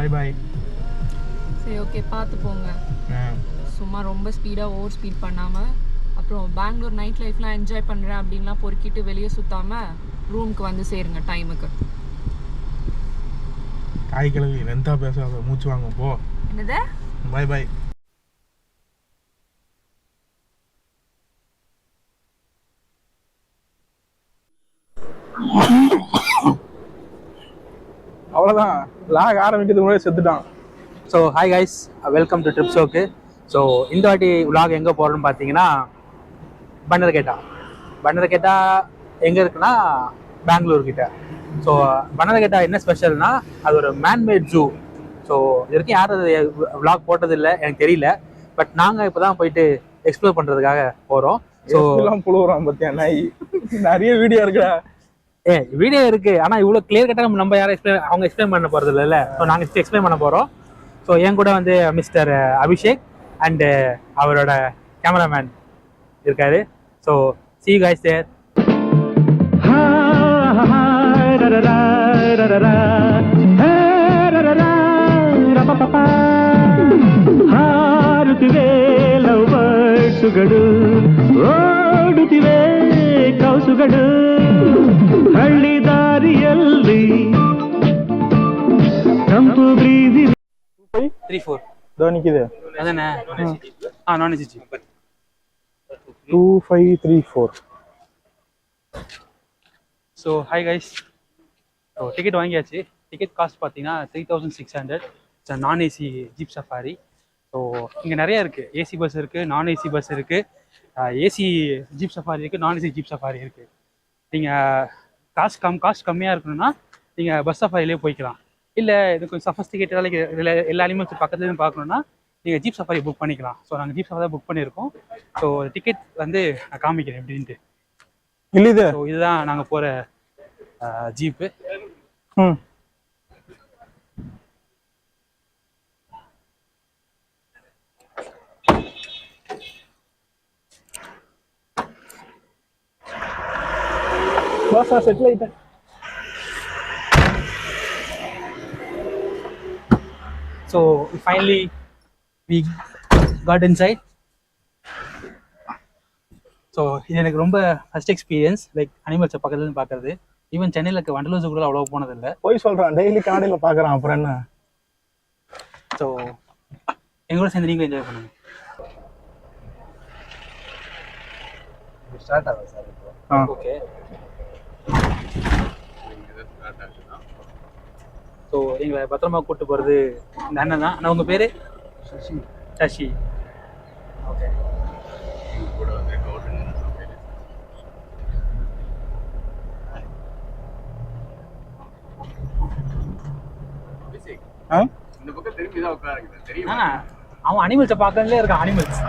பாய் பாய். சரி ஓகே, பார்த்து போங்க. சும்மா ரொம்ப ஸ்பீடாக ஓவர் ஸ்பீட் பண்ணாமல், அப்புறம் பெங்களூர் நைட் லைஃப்லாம் என்ஜாய் பண்ணுறேன் அப்படின்லாம் பொறுக்கிட்டு வெளியே சுற்றாமல் ரூமுக்கு வந்து சேருங்க டைமுக்கு. காய் கிளவி ரெண்டா பேசாத, மூச்சு வாங்க போ. என்னது? பாய் பாய். அவ்வளோதான், லாக் ஆரம்பிக்கிறதுக்கு முன்னாடி செத்துட்டான். So hi guys, welcome to trip ஷோக்கு. ஸோ இந்த வாட்டி விலாக் எங்கே போகிறோன்னு பார்த்தீங்கன்னா பண்டர்கேட்டா எங்கே இருக்குன்னா பெங்களூர்கிட்ட. ஸோ பண்டர்கேட்டா என்ன ஸ்பெஷல்னா அது ஒரு மேன்மேட் ஜூ. ஸோ இது வரைக்கும் யாரும் அது விலாக் போட்டதில்லை, எனக்கு தெரியல. பட் நாங்கள் இப்போ தான் போயிட்டு எக்ஸ்ப்ளோர் பண்ணுறதுக்காக போகிறோம். ஸோ புழுவுறான் பார்த்தியா நாய், நிறைய வீடியோ இருக்குடா. வீடியோ இருக்கு, ஆனால் இவ்வளோ கிளியர் கட்டாக நம்ம யாரும் அவங்க எக்ஸ்பிளைன் பண்ண போகிறது இல்லைல்ல. ஸோ நாங்கள் எக்ஸ்பிளைன் பண்ண போகிறோம். ஸோ என் கூட வந்து மிஸ்டர் அபிஷேக் அண்டு அவரோட கேமராமேன் இருக்காரு. So see you guys there. ಹಳ್ಳಿ ದಾರಿಯಲ್ಲಿ ತಂಪು ಬ್ರೀಜಿ 3-4 இதோ நிக்குது. அதானே? நான் AC 2534. So hi guys, so ticket வாங்கியாச்சு. டிக்கெட் காஸ்ட் பார்த்தீங்கன்னா 3600. இட்ஸ் நான் ஏசி ஜீப் சஃபாரி. ஸோ இங்கே நிறையா இருக்குது. ஏசி பஸ் இருக்குது, நான் ஏசி பஸ் இருக்குது, ஏசி ஜீப் சஃபாரி இருக்குது, நான் ஏசி ஜீப் சஃபாரி இருக்குது. நீங்கள் காஸ்ட் கம்மியாக இருக்கணும்னா நீங்கள் பஸ் சஃபாரிலே போய்க்கலாம். இல்லை இது கொஞ்சம் சஃபஸ்டிகேட்டடாக எல்லா அனிமல்ஸ் பக்கத்துலேருந்து பார்க்கணுன்னா நீங்கள் ஜீப் சஃபாரி புக் பண்ணிக்கலாம். ஸோ நாங்கள் ஜீப் சஃபாரி புக் பண்ணியிருக்கோம். ஸோ டிக்கெட் வந்து நான் காமிக்கிறேன் எப்படின்ட்டு. இல்லை ஸோ இதுதான் நாங்கள் போகிற ஜீப்பு. செட்டில் ஆயிட்டேன். So finally we got inside. So இது எனக்கு ரொம்ப ஃபர்ஸ்ட் எக்ஸ்பீரியன்ஸ், லைக் அனிமல்ஸை பக்கத்துலேருந்து பார்க்குறது. ஈவன் சென்னையில் இருக்க வண்டலூர் ஜூ கூட அவ்வளோ போனதில்லை. போய் சொல்கிறான், டெய்லி காலையில் பார்க்குறான், அப்புறம் என்ன. ஸோ எங்களோட சேர்ந்து நீங்களும் என்ஜாய் பண்ணுங்க. ஸ்டார்ட் ஆகும் சார் இப்போ. ஓகே. ஸோ எங்களை பத்திரமா கூப்பிட்டு போகிறது இந்த அண்ணன் தான். ஆனால் உங்கள் பேர்? சசி. ஓகே. அவன் அனிமல்ஸை பார்க்கறதுலே இருக்கான். அனிமல்ஸ்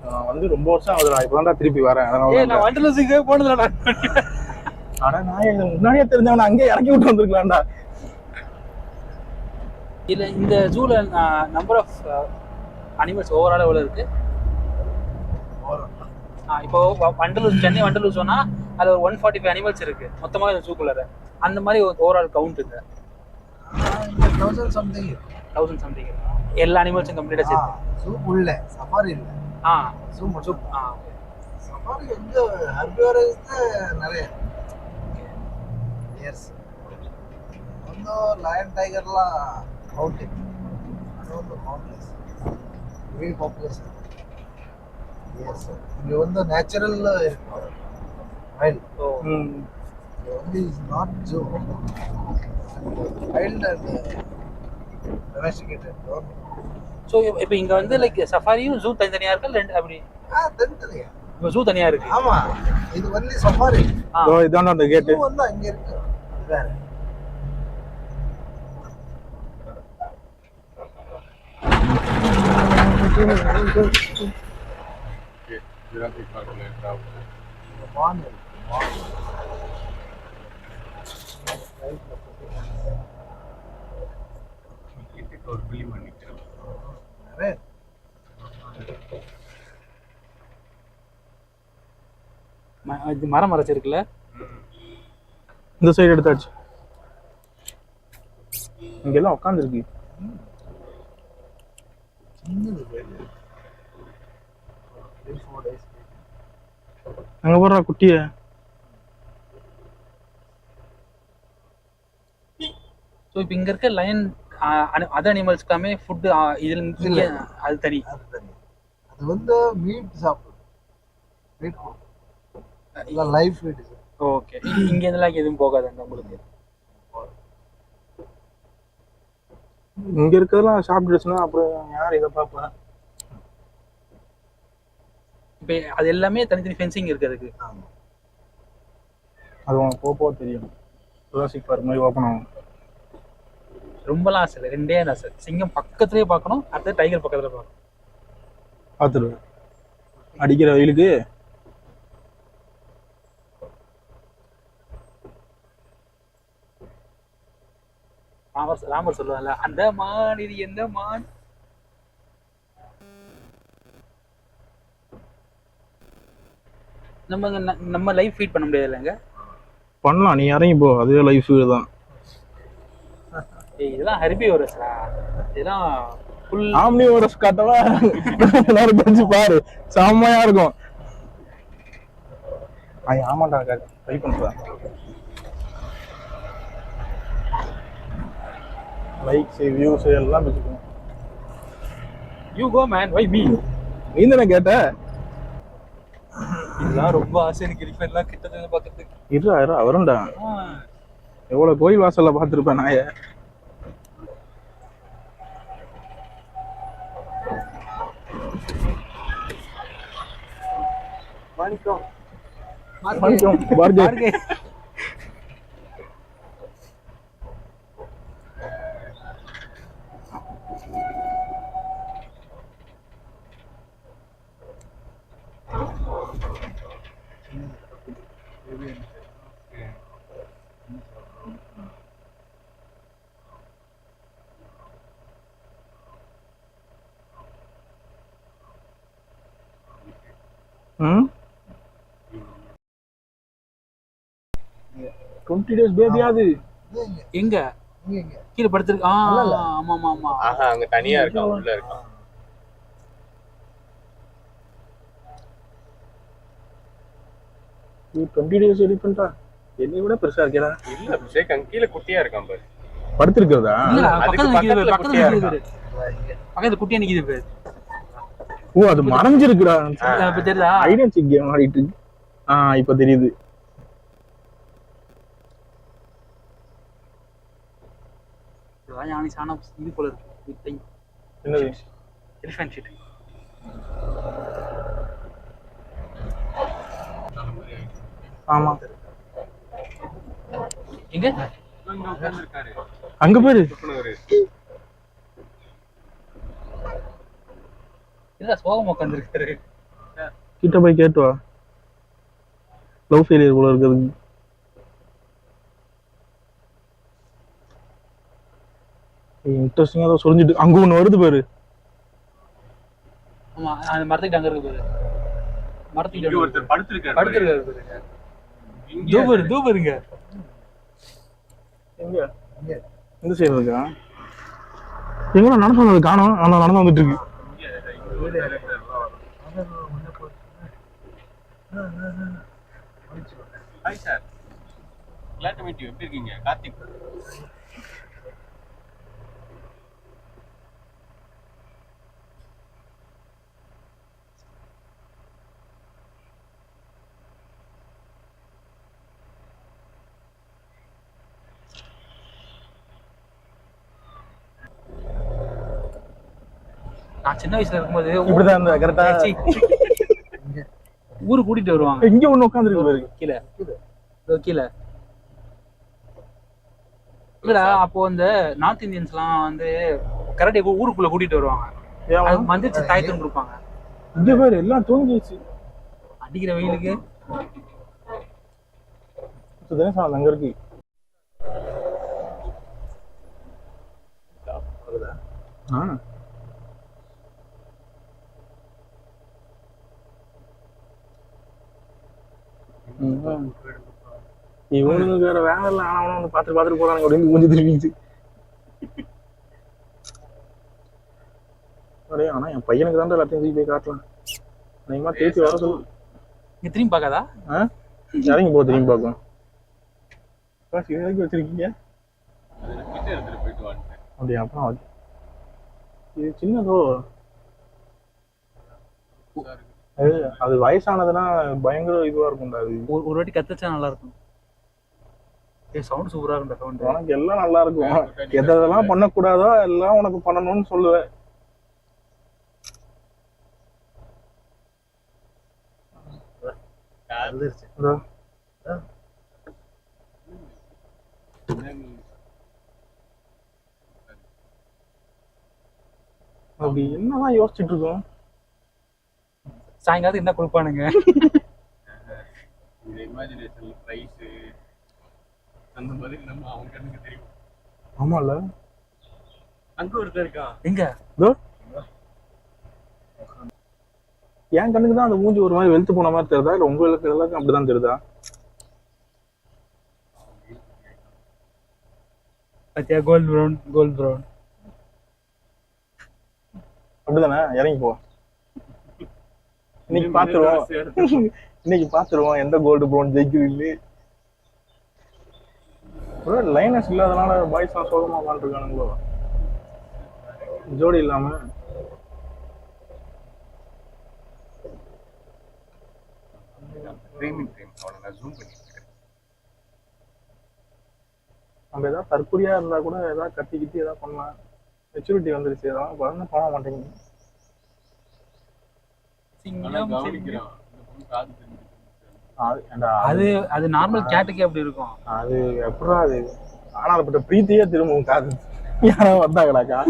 நான் வந்து ரொம்ப வருஷம் ஆகுது, நான் இப்போ தான் திருப்பி வரேன். நான் வண்டலூருக்கு போனதுலடா. ஆனால் நான் முன்னாடியே தெரிஞ்சவன் அங்கேயே இறக்கி விட்டு வந்துருக்கலாம்டா. இல்லை இந்த ஜூவில் நம்பர் ஆஃப் அனிமல்ஸ் ஓவரால் எவ்வளோ இருக்குது? இப்போ வண்டலூர், சென்னை வண்டலூர் சொன்னால் அதில் ஒரு 145 அனிமல்ஸ் இருக்குது மொத்தமாக இந்த ஜூக்குள்ளார. அந்த மாதிரி ஒரு ஓவரால் கவுண்ட் இருக்குது. 1000 சம்திங். எல்லா அனிமல்ஸும் கம்ப்ளீட்டாக சேர்த்து. ஜூ உள்ள சஃபாரி இல்லை. ஜூ மட்டும். சஃபாரி வந்து ஹர்பிவரஸ் நிறைய. எஸ் வந்து லயன் டைகர்லாம் அவுட். அது வந்து கவுண்ட்லெஸ் வெரி பாப்புலேஷன். எஸ் இங்கே வந்து நேச்சுரல் இருக்கும் வைல்ட். இது வந்து is not zoo, wild and domesticated. So இப்போ இங்கே வந்து லைக் சஃபாரியும் ஜூ தனித்தனியாக இருக்கா? ரெண்டு அப்படி தனித்தனியா? இப்போ ஜூ தனியாக இருக்கு. ஆமா, இது வந்து சஃபாரி. இதான அந்த கேட் வந்து அங்க இருக்கு. வேற மரம் மறைச்சிருக்குல்ல. இந்த சைடு எடுத்தாச்சு. இங்கெல்லாம் உட்காந்துருக்கு. சின்னது பேர் 4 days. அங்க போடுறா குட்டிய. ஸோ இப்போ இங்கே இருக்க லயன் அதர் அனிமல்ஸ்க்காமே ஃபுட்டு இதில் இல்ல. அது தனி. அது தனி. அது வந்து மீட் சாப்பிடுது. மீட் இல்லை லைஃப் மீட். ஓகே. இங்கே இதெல்லாம் எதுவும் போகாதுங்க உங்களுக்கு? இங்க இருக்கிறதெல்லாம் சாப்பிட்டுச்சுன்னா அப்புறம் யார் இதை பார்ப்பா? இப்போ அது எல்லாமே தனித்தனி ஃபென்சிங் இருக்கு அதுக்கு. ஆமாம். அது உனக்கு போக தெரியும். ஜுராசிக் பார்க் மாதிரி ஓப்பன் ஆகும். ரொம்பலாம் ஆசை இல்லை, 2 ஆசை. சிங்கம் பக்கத்துலேயே பார்க்கணும், அடுத்து டைகர் பக்கத்தில் பார்க்கணும். பார்த்துருவேன் அடிக்கிற வெயிலுக்கு. ராமர் சொல்லுவாங்கல்ல, அந்த மான் இது எந்த மான். நம்ம லைஃப் ஃபீட் பண்ண முடியாது இல்லைங்க? பண்ணலாம், நீ இறங்கி போ, அதுவே லைஃப் தான். இதெல்லாம் ஹெர்பிவோரஸ்டா, இதெல்லாம் ஃபுல் ஆம்னிவோரஸ் காட்டவா எல்லாரும் படிச்சு பாரு, செம்மையா இருக்கும். ஆமாண்டா ட்ரை பண்றேன். லைக்ஸ் வியூஸ் எல்லாம் வச்சுக்கணும். You go man, why me? நீ தானே கேட்ட? இதெல்லாம் ரொம்ப ஆசை எனக்கு, எலிஃபென்ட்லாம் கிட்டத்தட்ட பார்க்கறதுக்கு. இருடா வரும்டா. எவ்வளவு கோயில் வாசல்ல பார்த்துருப்பேன் நாய. பார்கே. ம் 20 days பேபி அது எங்க கீழ படுத்துருக்கு. ஆமா ஆமா ஆமா. அங்க தனியா இருக்கா, உள்ள இருக்கா. 20 days எலிஃபென்ட்டா? என்னை விட பெருசா இருக்கேடா. இல்ல அபிஷேக், அங்க கீழ குட்டியா இருக்கான் பாரு. படுத்திருக்கிறதா? இல்ல, அதுக்கு பக்கத்துல குட்டியா நிக்குது இருக்கா. பக்கத்துல குட்டியா நிக்குது பாரு. ஓ அது மறைஞ்சிருக்குடா. இப்ப தெரியுதா? ஐடென்டி கேம் ஆடிட்டு. இப்ப தெரியுது. யானி சானா இது போல இருக்கு. என்னது? Elephant sheet. ஆமா. எங்க உட்கார்ந்திருக்காரு அங்க பாரு. இல்ல சோகம் உட்கார்ந்திருக்காரு. கிட்ட போய் கேட்டு வா. லவ் ஃபெயிலியர் போல இருக்குது. இன்ட்ரெஸ்டிங்கா தான் சொல்லிட்டு அங்க ஒண்ணு வருது பாரு. ஆமா, அந்த மரத்துக்கு அங்க இருக்கு பாரு. மரத்துக்கு ஒருத்தர் படுத்திருக்காரு. பாருங்க. தூபருங்க. எங்க இந்த சைடு இருக்கா? எங்க நடந்து வந்தது காணோம். ஆனா நடந்து வந்துட்டு இருக்கு. Hi sir, glad to meet you. எப்படி இருக்கீங்க? கார்த்திக். நான் சின்ன வயசுல இருக்கும்போது இப்படிதான் இந்த கரெக்டா ஊரு கூட்டிட்டு வருவாங்க. இங்க ஒண்ணு உட்காந்துருக்கு பாரு. கீழே இல்லடா, அப்போ இந்த நார்த் இந்தியன்ஸ் எல்லாம் வந்து கராட்டே ஊருக்குள்ள கூட்டிட்டு வருவாங்க. அது மந்திரிச்சு தாயத்தம் கொடுப்பாங்க. இங்க பாரு எல்லாம் தூங்கிடுச்சு. அடிக்கிற வெயிலுக்கு அங்க இருக்கு. இவனுக்கு வேற வேலை இல்லை. ஆனா வந்து பாத்துட்டு போறாங்க அப்படின்னு கொஞ்சம் திரும்பிச்சு. அரே ஆனா என் பையனுக்கு தான் எல்லாத்தையும் தூக்கி போய் காட்டலாம். நீமா தேய்ச்சி வர சொல்லு. இங்க திரும்பி பார்க்காதா? இறங்கி போ திரும்பி பார்க்கும். காசு எதுக்கு வச்சிருக்கீங்க? கிட்ட எடுத்துட்டு போயிட்டு வந்துட்டேன். அப்படியா? அப்புறம் இது சின்னதோ அது வயசானதுன்னா பயங்கர இதுவா இருக்கும்டா. அது ஒரு வாட்டி கத்துச்சா நல்லா இருக்கும். சவுண்ட் சூப்பரா இருக்கும். சவுண்ட் உனக்கு எல்லாம் நல்லா இருக்கும். எதெல்லாம் பண்ணக்கூடாதோ எல்லாம் உனக்கு பண்ணணும்னு சொல்லுவேன். அப்படி என்னதான் யோசிச்சுட்டு இருக்கோம். சாயங்காலத்துக்கு என்ன கொடுப்பானுங்க? இந்த இமேஜினேஷன் பிரைஸ் அந்த மாதிரி நம்ம அவங்க கண்ணுக்கு தெரியும். ஆமால அங்க ஒருத்தர் இருக்கா. எங்க? என் கண்ணுக்கு தான் அந்த மூஞ்சி ஒரு மாதிரி வெளுத்து போன மாதிரி தெரியுதா, இல்ல உங்களுக்கு எல்லாருக்கும் அப்படிதான் தெரியுதா? பாத்தியா? கோல்ட் ப்ரௌன் அப்படிதானே? இறங்கி போ. இன்னைக்கு பாத்துருவோம் எந்த கோல்டு ப்ரௌன் ஜெயிக்குது. லைனஸ் இல்லாதனால பாய்ஸ் எல்லாம் சோகமா உட்காந்துருக்கானுங்களோ ஜோடி இல்லாம. நம்ம ஏதாவது தற்கொலையா இருந்தா கூட ஏதாவது கத்திக்கிட்டு ஏதாவது பண்ணலாம். மெச்சூரிட்டி வந்துருச்சு, ஏதாவது பண்ண போக மாட்டேங்குது. அது நார்மல் கேட்டுக்கே அப்படி இருக்கும். அது எப்படா அது ஆனால்பட்ட பிரீத்தியே திரும்பவும் காது யாரோ வந்தாங்கடாக்கா.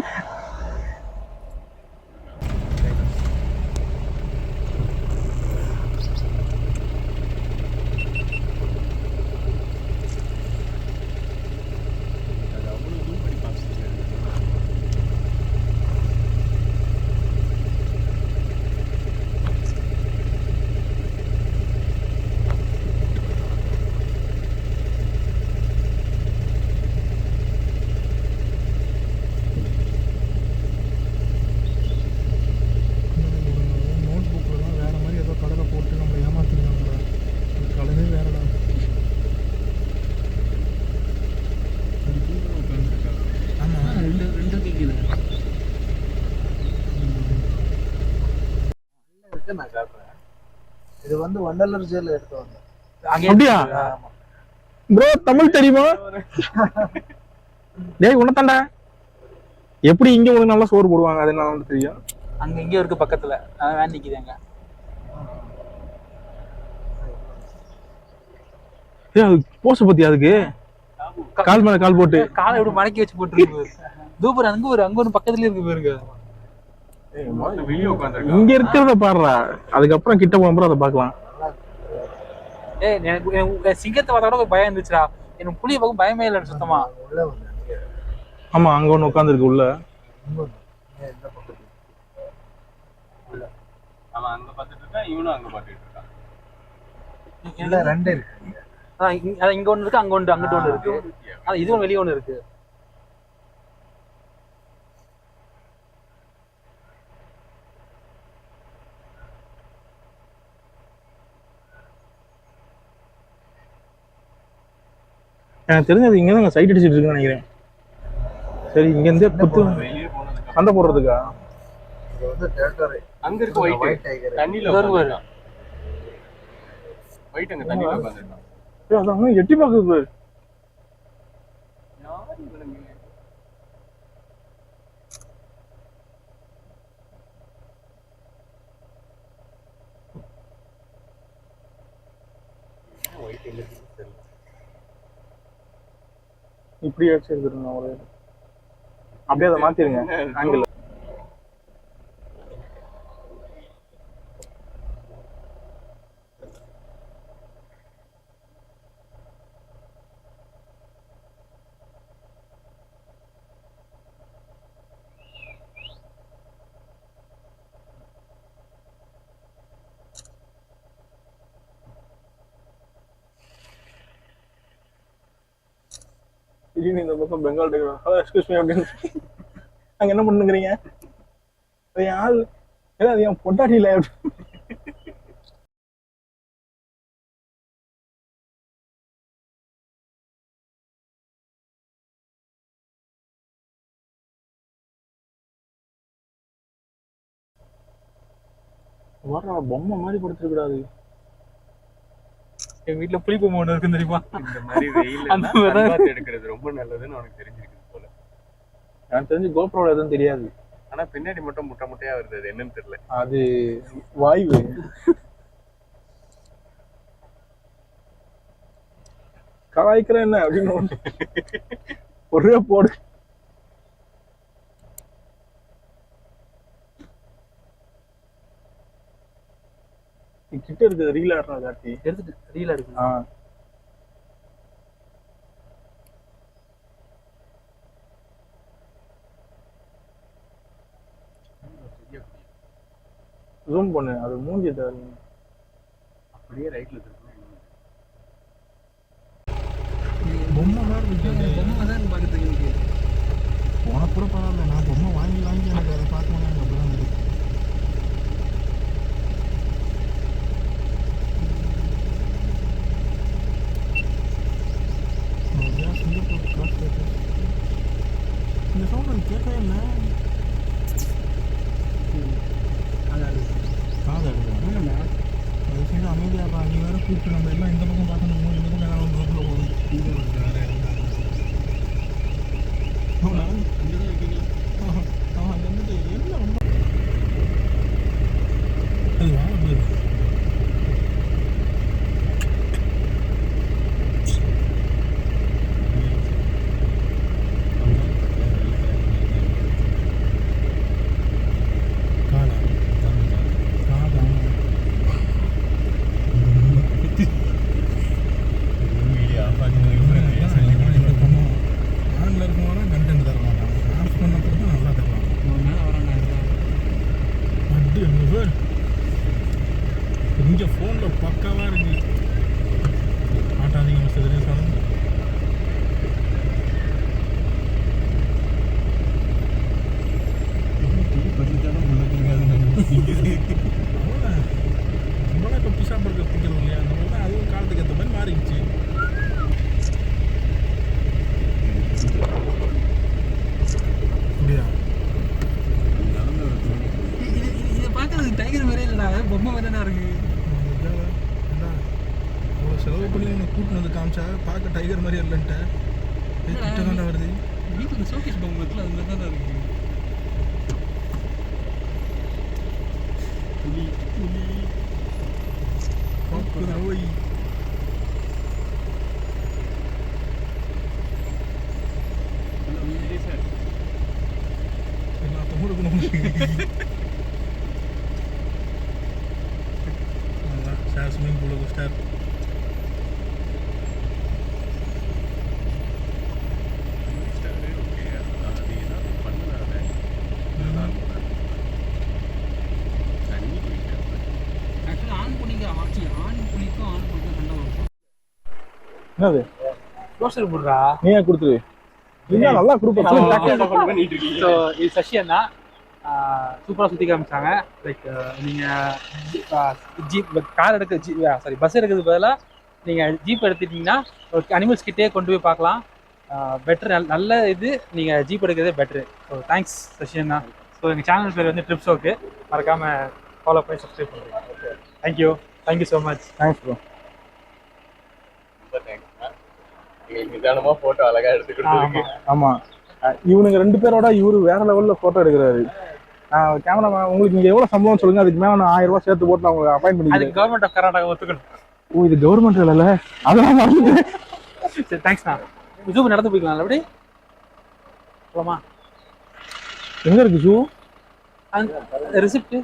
நான் காட்டுறேன். இது வந்து வண்டலூர் ஜெயில எடுத்து வந்தேன். அப்படியா ப்ரோ? தமிழ் தெரியுமா? டேய் உனத்தாண்டா எப்படி இங்க உனக்கு நல்லா சோறு போடுவாங்க அது என்ன தெரியும்? அங்க இங்க இருக்கு பக்கத்துல. வேன் நிக்குதுங்க. போஸ்ட் பத்தி அதுக்கு கால் மேல கால் போட்டு காலை எப்படி மடக்கி வச்சு போட்டுருக்கு. தூப்பர் அங்க ஒரு பக்கத்துல இருக்கு பாருங்க. இங்க இருக்கிறத பாடுறா, அதுக்கப்புறம் கிட்ட போகும்போது அதை பாக்கலாம். எனக்கு சிங்கத்தை பார்த்தா கூட பயம் இருந்துச்சுடா. எனக்கு புளிய பார்க்க பயமே இல்லை சுத்தமா. ஆமா அங்க ஒண்ணு உட்கார்ந்து இருக்கு உள்ள. அவன் அங்க பாத்துட்டு இருக்கான், இவனும் அங்க பாத்துட்டு இருக்கான். இல்ல ரெண்டு இருக்கு. இங்க ஒண்ணு இருக்கு, அங்க ஒண்ணு, அங்கிட்ட ஒண்ணு இருக்கு. இது ஒண்ணு வெளியே ஒண்ணு இருக்கு. எனக்கு தெரிஞ்சது இங்க தான் சைட் அடிச்சிட்டு இருக்குன்னு நினைக்கிறேன். சரி இங்க இருந்தே புத்து சண்டை போடுறதுக்கா? இது வந்து டெரிட்டரி. அங்க இருக்கு ஒயிட் டைகர். தண்ணில உட்கார்ந்திருக்கான். ஒயிட் அங்க தண்ணில உட்கார்ந்திருக்கான். அதான் எட்டி பாக்குது. யார் இவனுங்க? ஒயிட் எங்க தெரியல. இப்படியே வச்சிருக்கேன் ஒரு அப்படியே அதை மாத்திருங்க ஆங்கிள். இந்த பக்கம் Bengal tiger. Hello excuse me அப்படின்னு அங்க என்ன பண்ணுங்கிறீங்க? என் ஆள் அது என் பொண்டாட்டியில வர பொம்மை மாதிரி படுத்துருக்கூடாது. எங்க வீட்டுல புளிப்பு ஒண்ணு இருக்குன்னு தெரியுமா? இந்த மாதிரி வெயில் அந்த மாதிரி எடுக்கிறது ரொம்ப நல்லதுன்னு உனக்கு தெரிஞ்சிருக்கு போல. எனக்கு தெரிஞ்சு கோப்ரோல எதுவும் தெரியாது. ஆனா பின்னாடி மட்டும் முட்டை முட்டையா வருது, அது என்னன்னு தெரியல. அது வாயு. கலாய்க்கிற என்ன அப்படின்னு ஒரே போடு. கிட்ட இருக்குது ரீல் ஆடுறா கார்த்தி. எடுத்துட்டு ரீலா இருக்கு. ஜூம் பண்ணு, அது மூஞ்சி தரு. அப்படியே ரைட்ல இருக்கு. பொம்மை மாதிரி இருக்கு. பொம்மை தான் பார்க்கறதுக்கு உனக்கு கூட பரவாயில்ல, நான் பொம்மை வாங்கி எனக்கு அதை பார்க்கணும் எனக்கு அப்படிதான் இருக்கு. இந்த சவுண்ட் எனக்கு கேட்கவே இல்லை. காது அழுது அது சரி அமைதியாக நீ வேற கூப்பிட்டு நம்ம எல்லாம் இந்த பக்கம் பார்க்கணும், இந்த பக்கம் எல்லாம் ரோட்டில் போகணும். இது வேற அவன் வந்துட்டு என்ன ரொம்ப அது வாழ போயிரு. இங்கே ஃபோனில் பக்காவாக இருக்கு. ஆட்டாதீங்க மிஸ்டர் தினேசானம். நம்மளாம் இப்போ பிசா பர்கர் திங்கிறோம் இல்லையா, அந்த மாதிரி தான் அதுவும் காலத்துக்கு ஏற்ற மாதிரி மாறிடுச்சு. அப்படியா? இதை பார்க்கறதுக்கு டைகர் மாதிரியே இல்லைடா, பொம்மை மாதிரி தானே இருக்கு. அவ்வளோ செலவு பண்ணி உனக்கு கூட்டின்னு வந்து காமிச்சா பார்க்க டைகர் மாதிரி இல்லைன்ட்ட கிட்ட தாண்டா வருது. வீட்டில் ஷோகேஸ் பொம்மை இருக்குல்ல, அது மாதிரி தான் இருக்கு. புலி புலி நோய். எல்லாத்தையும் கொடுக்கணும். சார் ஸ்விம்மிங் பூலுக்கு ஸ்டார். ஆக்சுவலாக ஆண் புலிக்கும் சண்டை வரும். என்னது க்ளோஸர் போடுறா. நீயே கொடுத்துரு. இல்லை நல்லா கொடுப்பேன். ஸோ இது சஷியன் தான். சூப்பராக சுற்றி காமிச்சாங்க. லைக் நீங்கள் ஜீப் கார் எடுக்க பஸ் எடுக்கிறதுக்கு பதிலாக நீங்கள் ஜீப் எடுத்துட்டிங்கன்னா ஒரு அனிமல்ஸ் கிட்டே கொண்டு போய் பார்க்கலாம். பெட்ரு நல்ல இது, நீங்கள் ஜீப் எடுக்கிறதே பெட்ரு. ஸோ தேங்க்ஸ் சஷியன் தான். ஸோ எங்கள் சேனல் பேர் வந்து ட்ரிப்ஸ் ஓகே, மறக்காமல் ஃபாலோ பண்ணி சப்ஸ்கிரைப் பண்ணுறேன். Thank you so much. Thanks bro. ரொம்ப தேங்க்ஸ்ண்ணா, எங்களுக்கு நிதானமாக ஃபோட்டோ அழகாக எடுத்துக்கிட்டு. ஆமாம், இவனுங்க 2 பேரோட இவரு வேற லெவலில் ஃபோட்டோ எடுக்கிறாரு. கேமராமேன் உங்களுக்கு இங்கே எவ்வளோ சம்பளம் சொல்லுங்கள், அதுக்கு மேலே நான் 1000 ரூபா சேர்த்து போட்டு நான் உங்களுக்கு அப்பாயின்ட் பண்ணி. அதுக்கு கவர்மெண்ட் ஆஃப் கர்நாடகா ஒத்துக்கணும். ஓ, இது கவர்மெண்ட் இல்லைல்ல, அதெல்லாம் மறந்து. சரி தேங்க்ஸ்ண்ணா. ஜூ நடந்து போய்க்கலாம் எப்படி போலாமா? எங்கே இருக்கு ஜூ? ரிசிப்ட்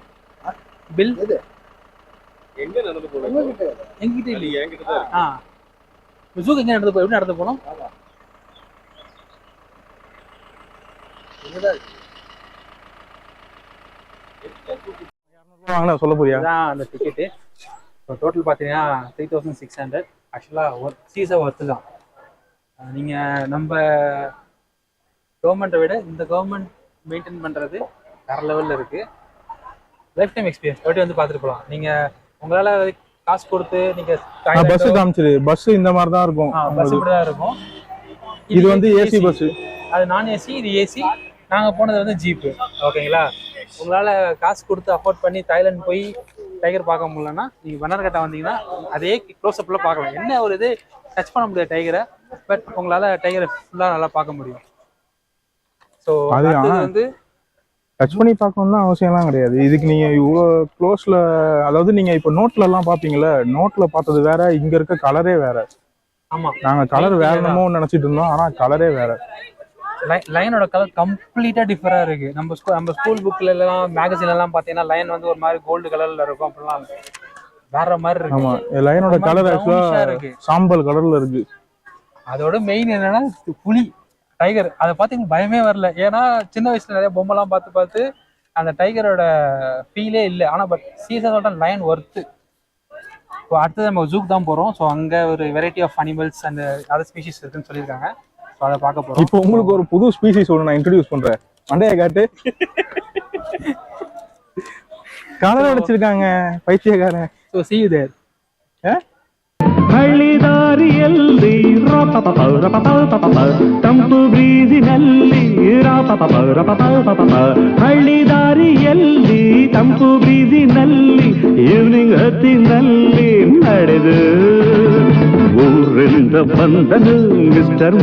பில் எங்கே நடந்து போகணும்? எங்ககிட்ட இல்லையா? என்கிட்ட தான். ஜூக்கு எங்கே நடந்து எப்படி நடந்து போனோம்? சொல்ல போறியா? அதான் அந்த டிக்கெட்டு. இப்போ டோட்டல் பார்த்தீங்கன்னா 3600. ஆக்சுவலாக சீஸாக ஒர்த்து தான். நீங்கள் நம்ம கவர்மெண்ட்டை விட இந்த கவர்மெண்ட் மெயின்டைன் பண்ணுறது வேறு லெவலில் இருக்குது. லைஃப் டைம் எக்ஸ்பீரியன்ஸ் ஒரு வாட்டி வந்து பார்த்துட்டு போகலாம். நீங்கள் உங்களால் காசு கொடுத்து நீங்கள் பஸ் காமிச்சிரு, பஸ் இந்த மாதிரி தான் இருக்கும். பஸ் இப்படி தான் இருக்கும். இது வந்து ஏசி பஸ், அது நான் ஏசி, இது ஏசி. நாங்கள் போனது வந்து ஜீப்பு. ஓகேங்களா? உங்களால் காசு கொடுத்து அஃபோர்ட் பண்ணி தாய்லாந்து போய் டைகர் பார்க்க முடியலன்னா நீங்கள் பனார்கட்டா வந்தீங்கன்னா அதே க்ளோஸ்அப்பில் பார்க்கலாம். என்ன ஒரு இது டச் பண்ண முடியாது டைகரை, பட் உங்களால் டைகரை ஃபுல்லாக நல்லா பார்க்க முடியும். ஸோ அது வந்து டச் பண்ணி பார்க்கணும்னு அவசியம்லாம் கிடையாது. இதுக்கு நீங்கள் இவ்வளோ க்ளோஸில், அதாவது நீங்கள் இப்போ நோட்லலாம் பார்ப்பீங்களா, நோட்டில் பார்த்தது வேற, இங்கே இருக்க கலரே வேற. ஆமாம், நாங்கள் கலர் வேற என்னமோ நினச்சிட்டு இருந்தோம், ஆனால் கலரே வேற. லைனோட கலர் கம்ப்ளீட்டாக டிஃபராக இருக்குது. நம்ம ஸ்கூல் புக்கில் எல்லாம் மேகசின்லாம் பார்த்தீங்கன்னா லைன் வந்து ஒரு மாதிரி கோல்டு கலரில் இருக்கும், அப்படிலாம் வேற மாதிரி இருக்கு. ஆமாம், லைனோட கலர் ஆக்சுவலாக சாம்பல் கலரில் இருக்கு. அதோட மெயின் என்னன்னா புலி, டைகர், அதை பார்த்து எனக்கு பயமே வரல. ஏன்னா சின்ன வயசுல நிறைய பொம்மைலாம் பார்த்து அந்த டைகரோட ஃபீலே இல்லை. ஆனால் பட் சீசன் சொல்லிட்டு லைன் ஒர்த்து. இப்போ அடுத்தது நம்ம ஜூக்கு தான் போகிறோம். ஸோ அங்கே ஒரு variety of animals and other species இருக்குன்னு சொல்லியிருக்காங்க. ஸோ அதை பார்க்க போகிறோம். இப்போ உங்களுக்கு ஒரு புது ஸ்பீஷிஸ் ஒன்று நான் இன்ட்ரடியூஸ் பண்ணுறேன். மண்டையை காட்டு. கலர் அடிச்சிருக்காங்க பைத்தியக்காரன். So see you there. ಹಳ್ಳಿದಾರಿಯಲ್ಲಿ ತಂಪು ಬ್ರೀಜಿನಲ್ಲಿ ಹಳ್ಳಿದಾರಿಯಲ್ಲಿ ತಂಪು ಬ್ರೀಜಿನಲ್ಲಿ ಈವ್ನಿಂಗ್ ಹೊತ್ತಿನಲ್ಲಿ ನಡೆದು ಊರಿಂದ ಬಂದನು ಮಿಸ್ಟರ್